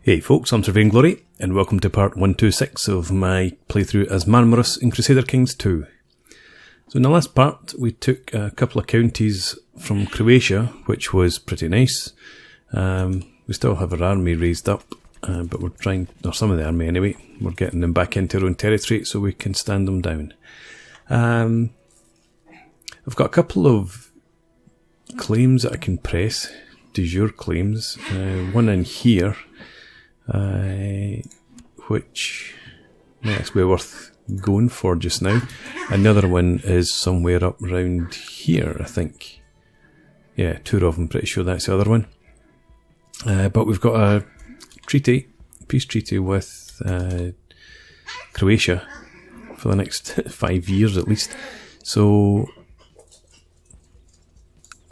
Hey folks, I'm Sir Vainglory, and welcome to part 126 of my playthrough as Marmaros in Crusader Kings II. So in the last part, we took a couple of counties from Croatia, which was pretty nice. We still have our army raised up, but we're trying, or some of the army anyway, we're getting them back into their own territory so we can stand them down. I've got a couple of claims that I can press, de jure claims, one in here, which might be worth going for just now. Another one is somewhere up around here, I think. Yeah, two of them, pretty sure that's the other one. But we've got a treaty, peace treaty with Croatia for the next 5 years at least. So,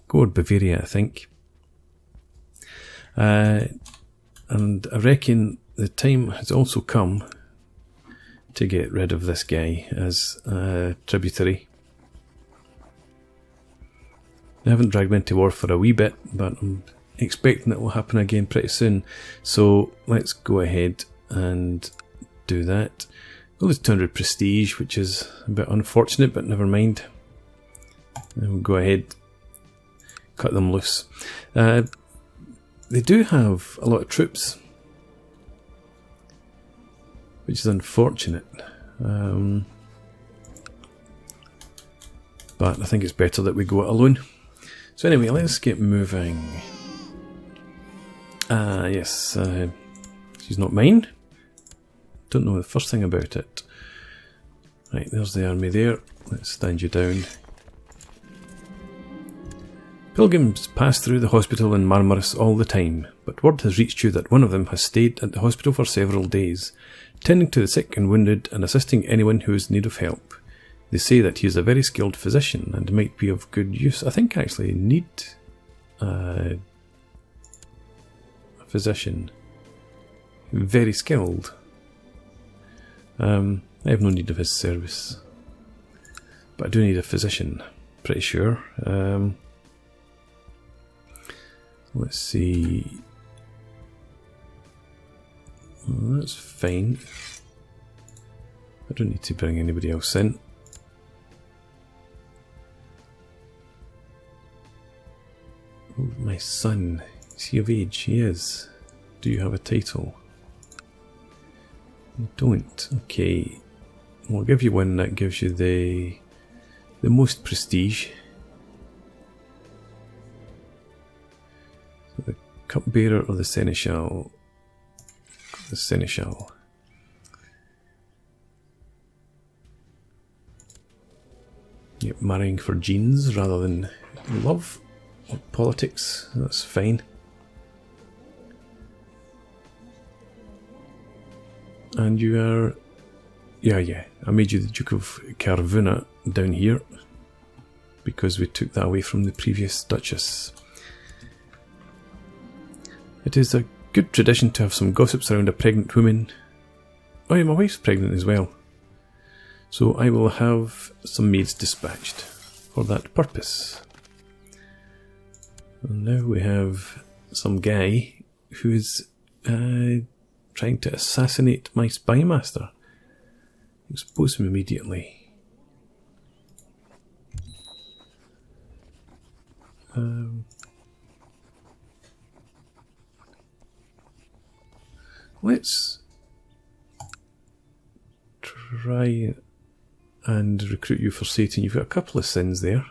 go with Bavaria, I think. And I reckon the time has also come to get rid of this guy as a tributary. I haven't dragged him into war for a wee bit, but I'm expecting it will happen again pretty soon. So let's go ahead and do that. We'll lose 200 prestige, which is a bit unfortunate, but never mind. And we'll go ahead, cut them loose. They do have a lot of troops, which is unfortunate, but I think it's better that we go it alone. So anyway, let's get moving. Yes, she's not mine. Don't know the first thing about it. Right, there's the army there. Let's stand you down. Pilgrims pass through the hospital in Marmaros all the time, but word has reached you that one of them has stayed at the hospital for several days, tending to the sick and wounded and assisting anyone who is in need of help. They say that he is a very skilled physician and might be of good use. I think I actually need a physician. Very skilled. I have no need of his service, but I do need a physician, pretty sure. Let's see. Well, that's fine. I don't need to bring anybody else in. Oh, my son. Is he of age? He is. Do you have a title? You don't. Okay. We'll give you one that gives you the most prestige. The cupbearer or the seneschal? The seneschal. Yep, marrying for genes rather than love or politics. That's fine. And you are... Yeah. I made you the Duke of Carvuna down here because we took that away from the previous Duchess. It is a good tradition to have some gossips around a pregnant woman. Oh yeah, my wife's pregnant as well. So I will have some maids dispatched for that purpose. And now we have some guy who is trying to assassinate my spy master. Expose him immediately. Let's try and recruit you for Satan. You've got a couple of sins there.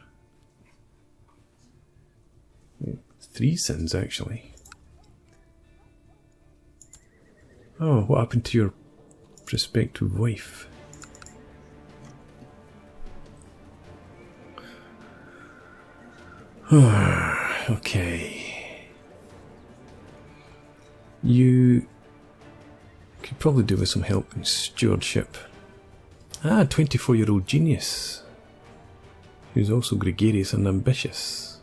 3 sins, actually. Oh, what happened to your prospective wife? Okay. You could probably do with some help in stewardship. 24-year-old genius, who's also gregarious and ambitious.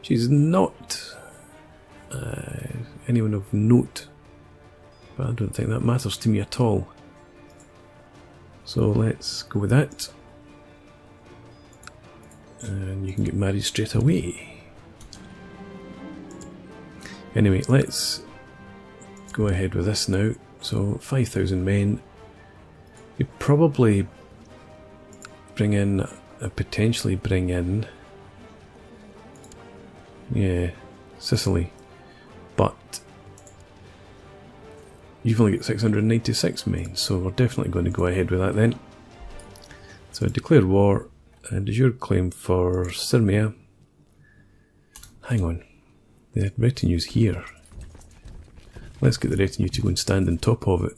She's not anyone of note, but I don't think that matters to me at all. So let's go with that. And you can get married straight away. Anyway, let's go ahead with this now. So 5,000 men. You'd probably bring in, potentially bring in, yeah, Sicily, but you've only got 696 men, so we're definitely going to go ahead with that then. So declare war, and is your claim for Syrmia. Hang on, the retinue's here. Let's get the retinue to go and stand on top of it.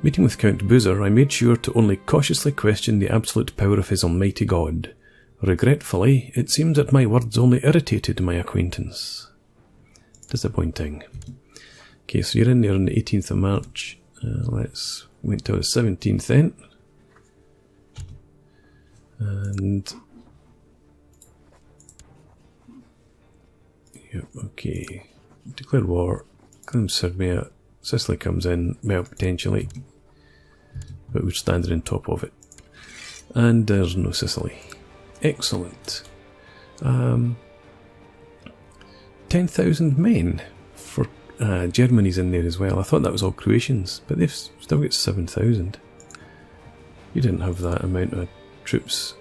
Meeting with Count Boozer, I made sure to only cautiously question the absolute power of his almighty god. Regretfully, it seems that my words only irritated my acquaintance. Disappointing. Okay, so you're in there on the 18th of March. Let's wait till the 17th then. And... yep, okay. Declare war. Claim Syrmia. Sicily comes in, well, potentially. But we're standing on top of it. And there's no Sicily. Excellent. 10,000 men for Germany's in there as well. I thought that was all Croatians, but they've still got 7,000. You didn't have that amount of troops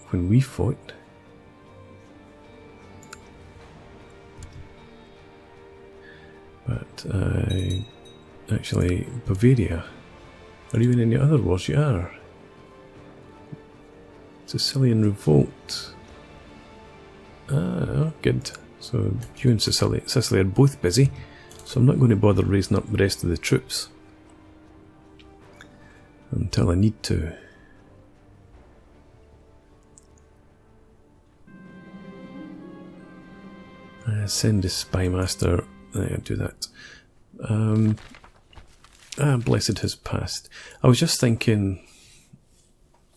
when we fought. But actually, Bavaria, or even any other wars, you are. Sicilian revolt. Ah, good. So you and Sicily are both busy, so I'm not going to bother raising up the rest of the troops until I need to. Send a spy master. I'll do that. Blessed has passed. I was just thinking,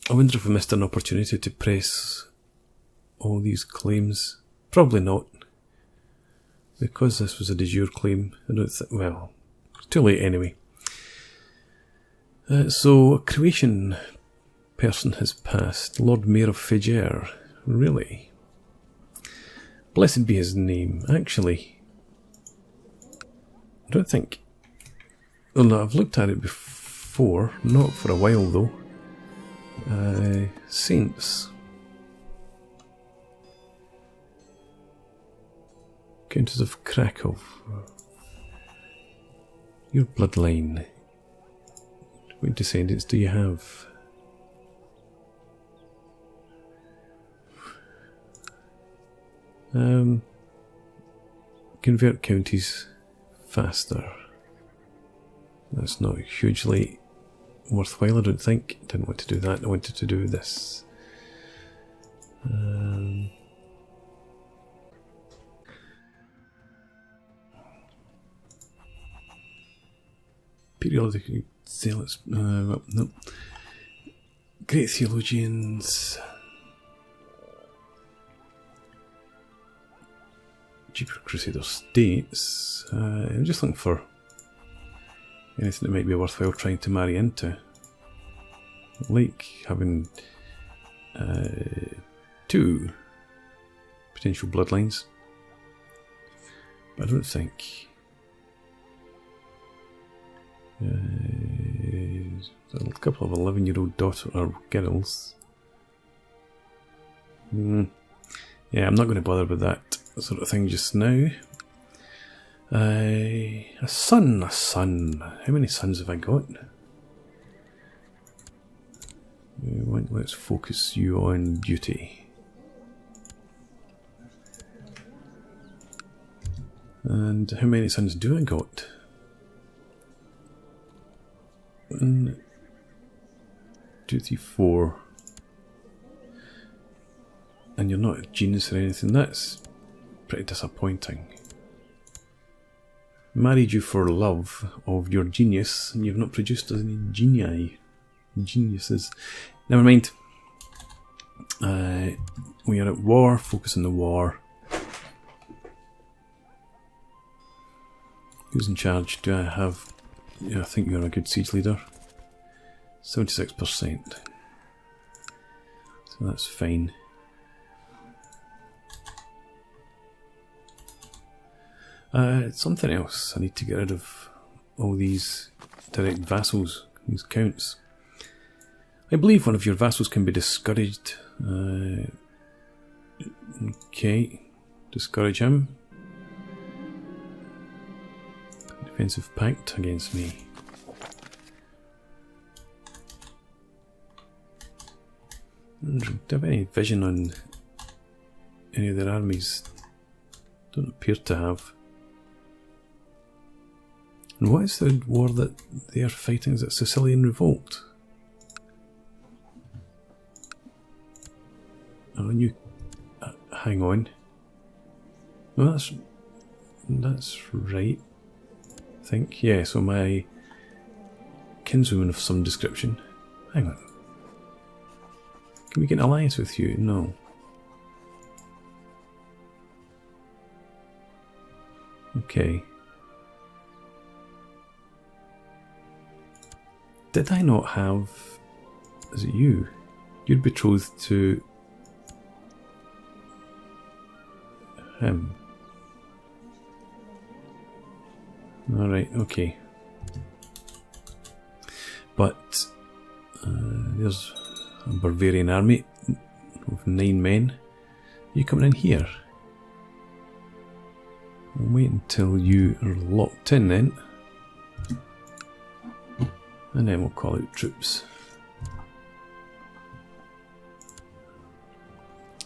I wonder if I missed an opportunity to press all these claims. Probably not. Because this was a de jure claim, I don't think, well, it's too late anyway. So, a Croatian person has passed. Lord Mayor of Figer. Really? Blessed be his name. Actually, I don't think... well, no, I've looked at it before. Not for a while, though. Saints. Countess of Krakow. Your bloodline. What descendants do you have? Convert counties faster. That's not hugely worthwhile, I don't think. Didn't want to do that. I wanted to do this. Periodically zealots. Well, no. Great theologians. Cheaper Crusader states. I'm just looking for anything that might be worthwhile trying to marry into. Like having 2 potential bloodlines. But I don't think... a couple of 11-year-old daughter or girls. Yeah, I'm not going to bother with that sort of thing just now. A son. How many sons have I got? Let's focus you on beauty. And how many sons do I got? 1, 2, 3, 4. And you're not a genius or anything. That's pretty disappointing. Married you for love of your genius, and you've not produced any geniuses. Never mind. We are at war. Focus on the war. Who's in charge? Do I have... yeah, I think you're a good siege leader. 76%. So that's fine. Something else. I need to get rid of all these direct vassals, these counts. I believe one of your vassals can be discouraged. Okay, discourage him. Defensive pact against me. Do you have any vision on any of their armies? Don't appear to have. And what is the war that they are fighting? Is it Sicilian Revolt? Oh, you hang on. Well, that's right. I think, yeah. So my kinswoman of some description. Hang on. Can we get an alliance with you? No. Okay. Did I not have... Is it you? You're betrothed to... him. Alright, okay. But... there's a Bavarian army of 9 men. Are you coming in here? I'll wait until you are locked in then. And then we'll call out troops.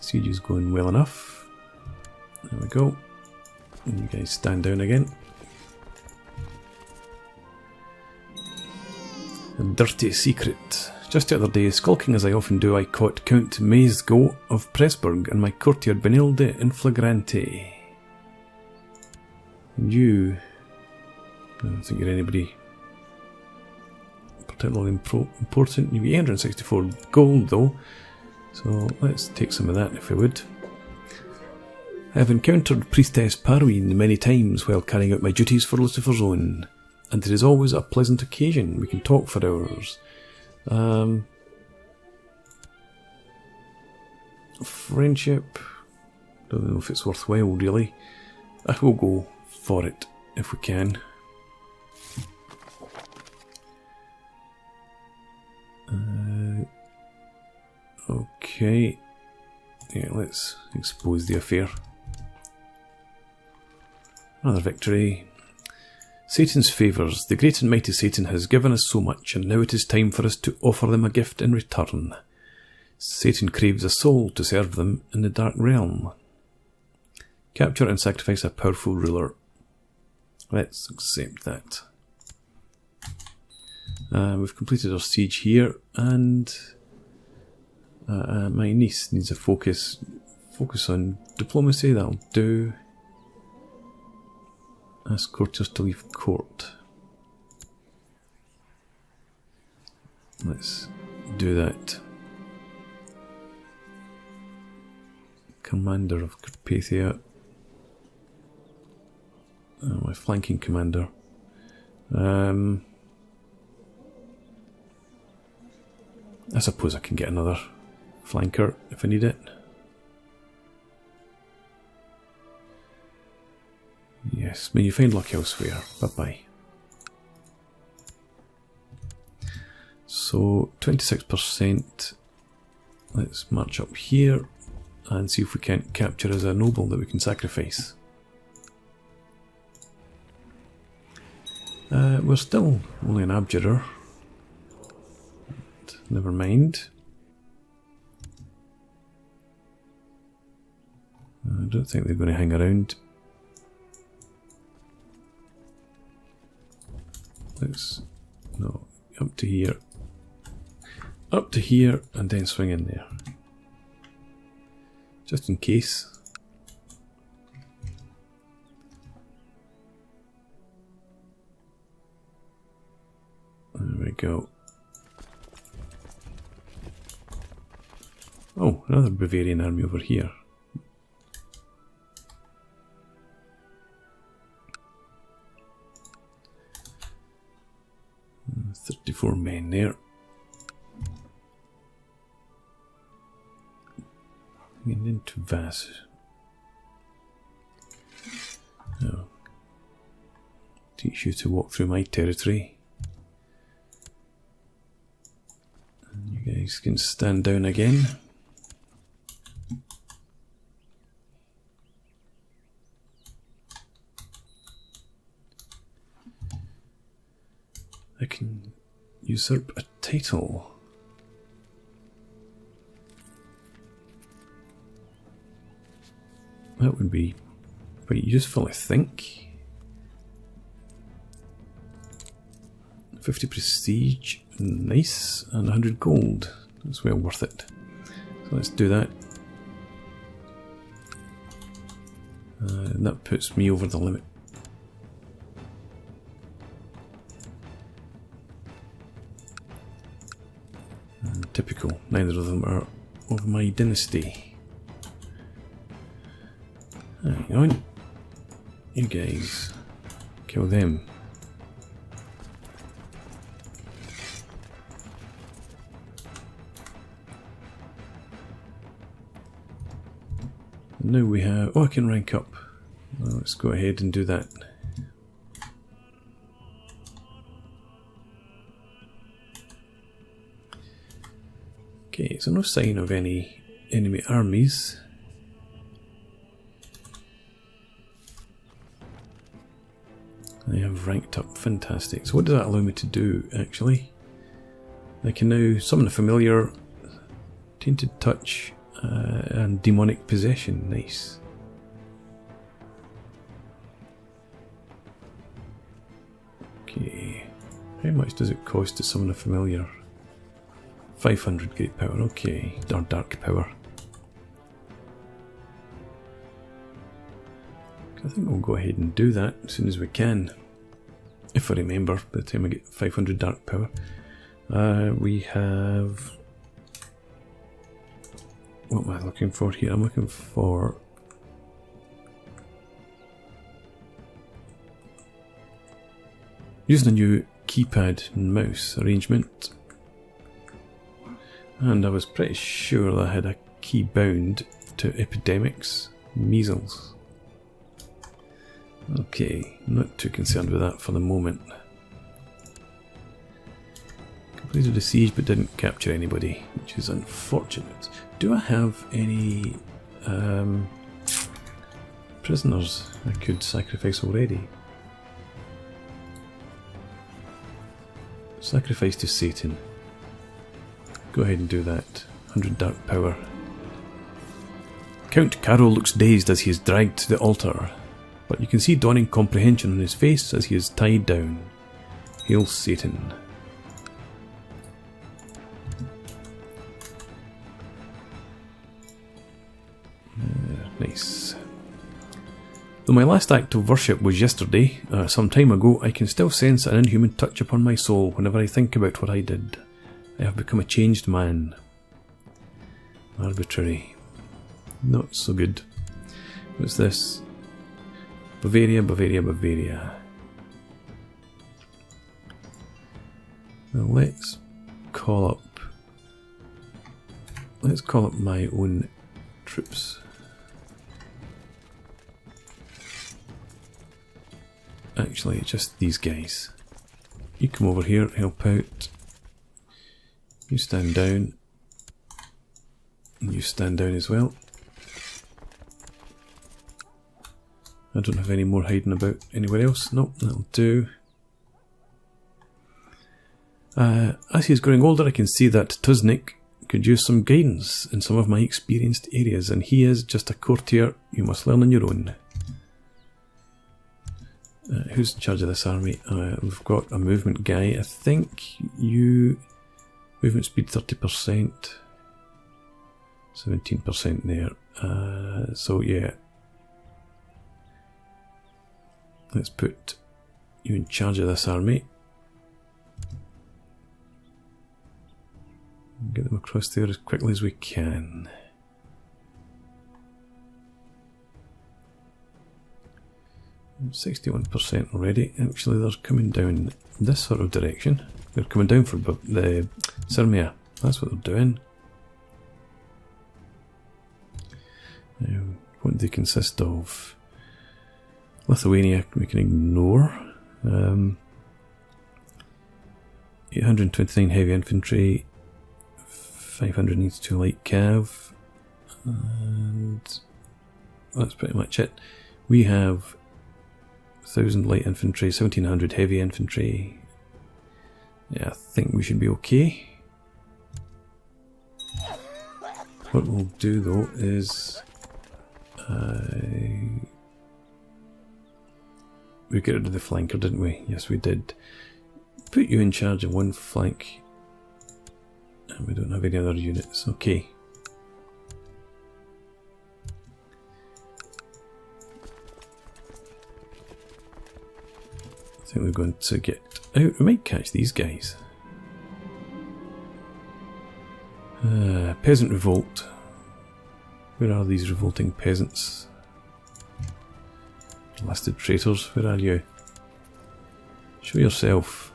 Siege is going well enough. There we go. And you guys stand down again. A dirty secret. Just the other day, skulking as I often do, I caught Count Maesgo of Pressburg and my courtier Benilde in flagrante. And you... I don't think you're anybody particularly important. You get 864 gold though, so let's take some of that if we would. I have encountered Priestess Parween many times while carrying out my duties for Lucifer's Own, and it is always a pleasant occasion. We can talk for hours. Friendship, don't know if it's worthwhile really. I will go for it if we can. Okay, yeah, let's expose the affair. Another victory. Satan's favours. The great and mighty Satan has given us so much, and now it is time for us to offer them a gift in return. Satan craves a soul to serve them in the dark realm. Capture and sacrifice a powerful ruler. Let's accept that. We've completed our siege here, and my niece needs a focus on diplomacy. That'll do. Ask courtiers to leave court. Let's do that. Commander of Carpathia. My flanking commander. I suppose I can get another flanker if I need it. Yes, may you find luck elsewhere. Bye-bye. So, 26%. Let's march up here and see if we can't capture as a noble that we can sacrifice. We're still only an abjurer. But never mind. I don't think they're going to hang around. Let's... no, up to here. Up to here and then swing in there. Just in case. There we go. Oh, another Bavarian army over here. Uh, 34 men there. Getting into Vass. Oh, Teach you to walk through my territory. And you guys can stand down again. I can usurp a title. That would be quite useful, I think. 50 prestige, nice, and 100 gold. That's well worth it. So let's do that. And that puts me over the limit. Typical, neither of them are of my dynasty. Hang on. You guys, kill them. Now we have, oh, I can rank up. Well, let's go ahead and do that. Okay, so no sign of any enemy armies. I have ranked up, fantastic. So what does that allow me to do, actually? I can now summon a familiar, tainted touch, and demonic possession, nice. Okay, how much does it cost to summon a familiar? 500 great power, okay, or dark power. I think we'll go ahead and do that as soon as we can. If I remember, by the time I get 500 dark power. We have... What am I looking for here? I'm looking for... Using a new keypad and mouse arrangement. And I was pretty sure I had a key bound to epidemics, measles. Okay, not too concerned with that for the moment. Completed a siege but didn't capture anybody, which is unfortunate. Do I have any prisoners I could sacrifice already? Sacrifice to Satan. Go ahead and do that. 100 dark power. Count Carol looks dazed as he is dragged to the altar, but you can see dawning comprehension on his face as he is tied down. Hail Satan. Nice. Though my last act of worship was yesterday, some time ago, I can still sense an inhuman touch upon my soul whenever I think about what I did. I have become a changed man. Arbitrary. Not so good. What's this? Bavaria, Bavaria, Bavaria. Now let's call up my own troops. Actually, just these guys. You come over here, help out. You stand down. And you stand down as well. I don't have any more hiding about anywhere else. Nope, that'll do. As he's growing older, I can see that Tuznik could use some guidance in some of my experienced areas, and he is just a courtier you must learn on your own. Who's in charge of this army? We've got a movement guy. I think you... Movement speed 30%. 17% there. So yeah. Let's put you in charge of this army. Get them across there as quickly as we can. I'm 61% already. Actually, they're coming down this sort of direction. They're coming down for the Syrmia. That's what they're doing. What do they consist of? Lithuania we can ignore. 829 heavy infantry, 582 light cav, and that's pretty much it. We have 1000 light infantry, 1700 heavy infantry. Yeah, I think we should be okay. What we'll do though is we got rid of the flanker, didn't we? Yes, we did. Put you in charge of one flank, and we don't have any other units. Okay. I think we're going to get out. We might catch these guys. Peasant revolt. Where are these revolting peasants? Blasted traitors, where are you? Show yourself.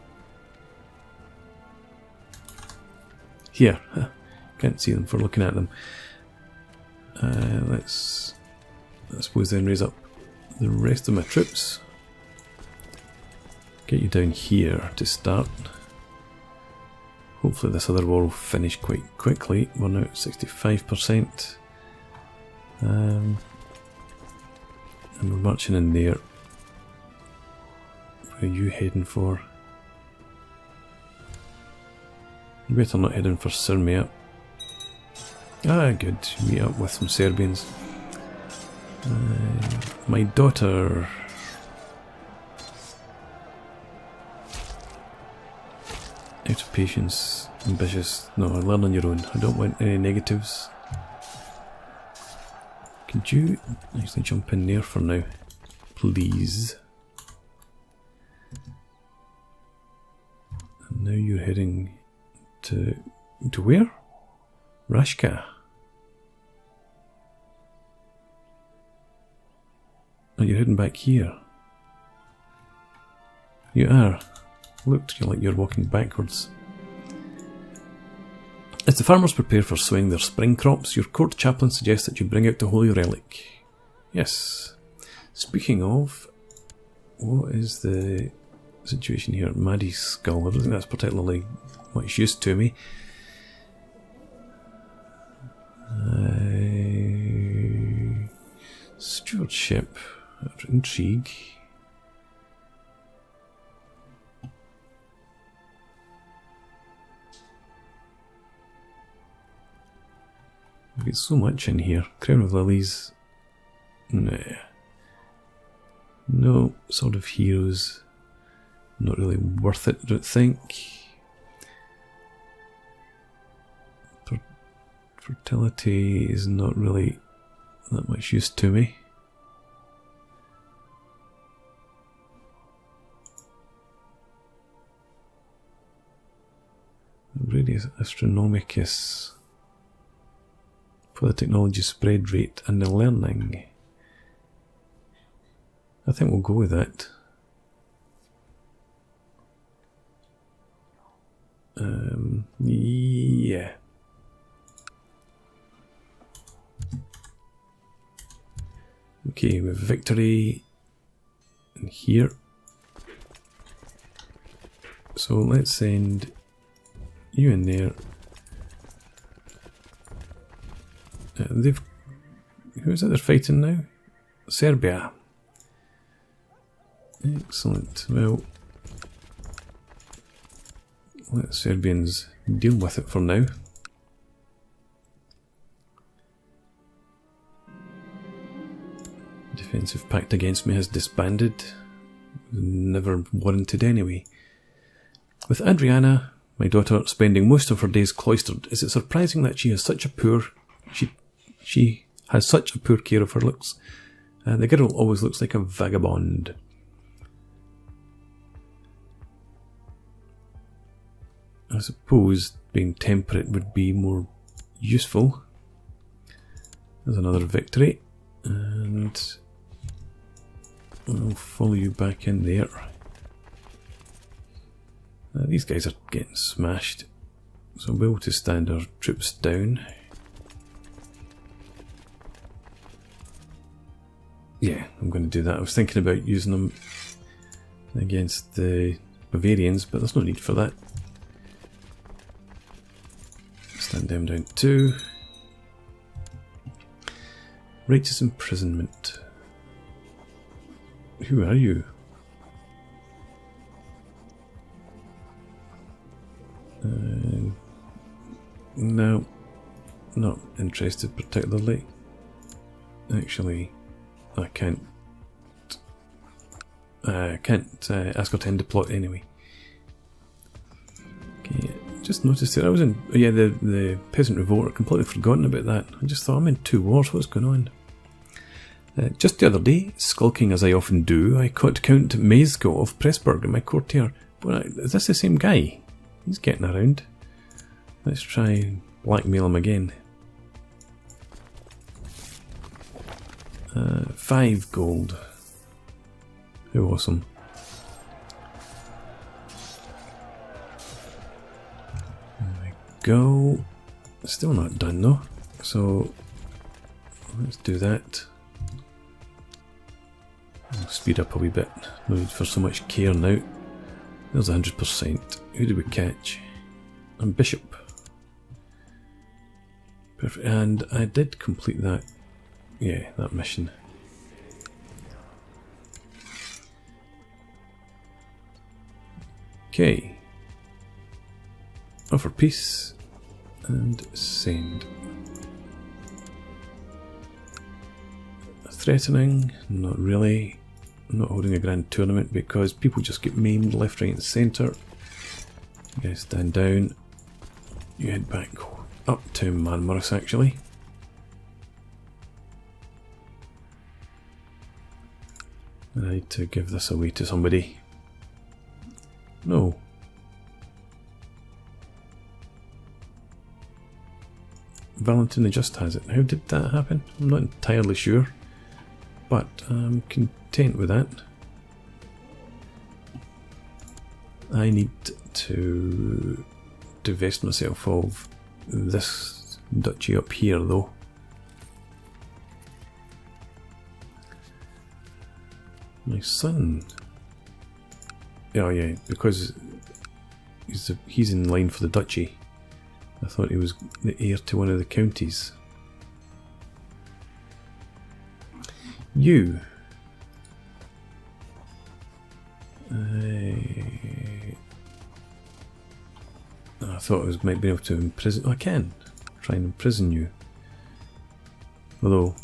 Here. Can't see them for looking at them. Let's, I suppose, then raise up the rest of my troops. Get you down here to start. Hopefully this other war will finish quite quickly. We're now at 65%. And we're marching in there. Where are you heading for? You better not heading for Syrmia. Ah, good. Meet up with some Serbians. My daughter. Out of patience, ambitious. No, learn on your own. I don't want any negatives. Could you actually jump in there for now, please? And now you're heading to where? Rashka. Oh, you're heading back here. You are. Looked like you're walking backwards. As the farmers prepare for sowing their spring crops, your court chaplain suggests that you bring out the holy relic. Yes. Speaking of, what is the situation here at Maddie's skull? I don't think that's particularly much use to me. Stewardship, intrigue. We've got so much in here. Crown of Lilies. Nah. No sort of heroes. Not really worth it, I don't think. Fertility is not really that much use to me. Radius Astronomicus. For the technology spread rate and the learning. I think we'll go with that. Yeah. Okay, we have victory in here. So let's send you in there. Who is it they're fighting now? Serbia. Excellent. Well, let the Serbians deal with it for now. Defensive pact against me has disbanded. Never warranted anyway. With Adriana, my daughter, spending most of her days cloistered, is it surprising that she has such a poor care of her looks? The girl always looks like a vagabond. I suppose being temperate would be more useful. There's another victory, and I'll follow you back in there. These guys are getting smashed, so we'll be able to stand our troops down. Yeah, I'm going to do that. I was thinking about using them against the Bavarians, but there's no need for that. Stand down 2. Righteous imprisonment. Who are you? No, not interested particularly. Actually, I can't ascertain the plot anyway. Okay, just noticed that I was in. Yeah, the peasant revolt. I'd completely forgotten about that. I just thought I'm in 2 wars. What's going on? Just the other day, skulking as I often do, I caught Count Dracula of Pressburg in my courtier. But is this the same guy? He's getting around. Let's try and blackmail him again. 5 gold. How awesome. There we go. Still not done though. So let's do that. I'll speed up a wee bit. No need for so much care now. There's 100%. Who did we catch? A bishop. Perfect. And I did complete that. Yeah, that mission. Okay. Offer peace and send. Threatening? Not really. I'm not holding a grand tournament because people just get maimed left, right and centre. You guys stand down. You head back up to Marmaros actually. I need to give this away to somebody. No. Valentina just has it. How did that happen? I'm not entirely sure. But I'm content with that. I need to divest myself of this duchy up here though. My son. Oh yeah, because he's in line for the duchy. I thought he was the heir to one of the counties. You. I thought I might be able to imprison. I can try and imprison you. Although,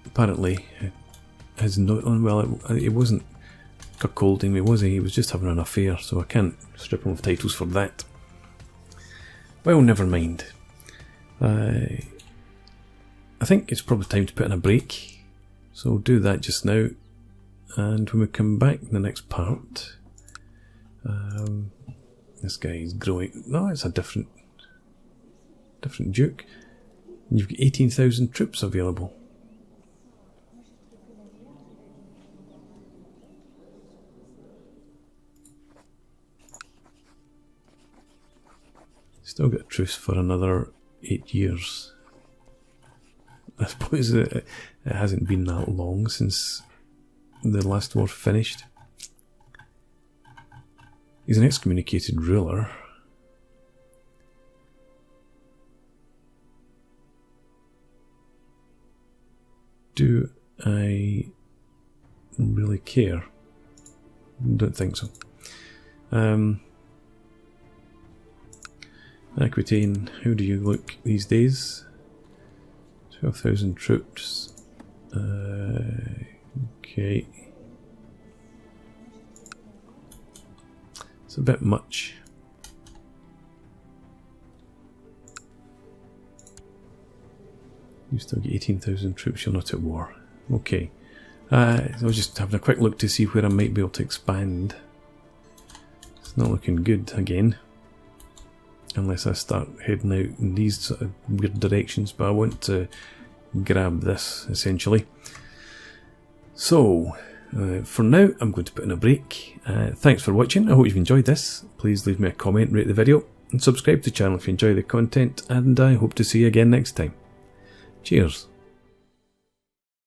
apparently, his not on well. It wasn't cuckolding me, was he? He was just having an affair, so I can't strip him of titles for that. Well, never mind. I think it's probably time to put in a break. So we'll do that just now. And when we come back in the next part, this guy is growing. No, it's a different duke. You've got 18,000 troops available. Still got a truce for another 8 years. I suppose it hasn't been that long since the last war finished. He's an excommunicated ruler. Do I really care? Don't think so. Aquitaine, how do you look these days? 12,000 troops. Okay. It's a bit much. You still get 18,000 troops, you're not at war. Okay. So I was just having a quick look to see where I might be able to expand. It's not looking good again. Unless I start heading out in these sort of weird directions, but I want to grab this essentially. So, for now, I'm going to put in a break. Thanks for watching. I hope you've enjoyed this. Please leave me a comment, rate the video, and subscribe to the channel if you enjoy the content, and I hope to see you again next time. Cheers.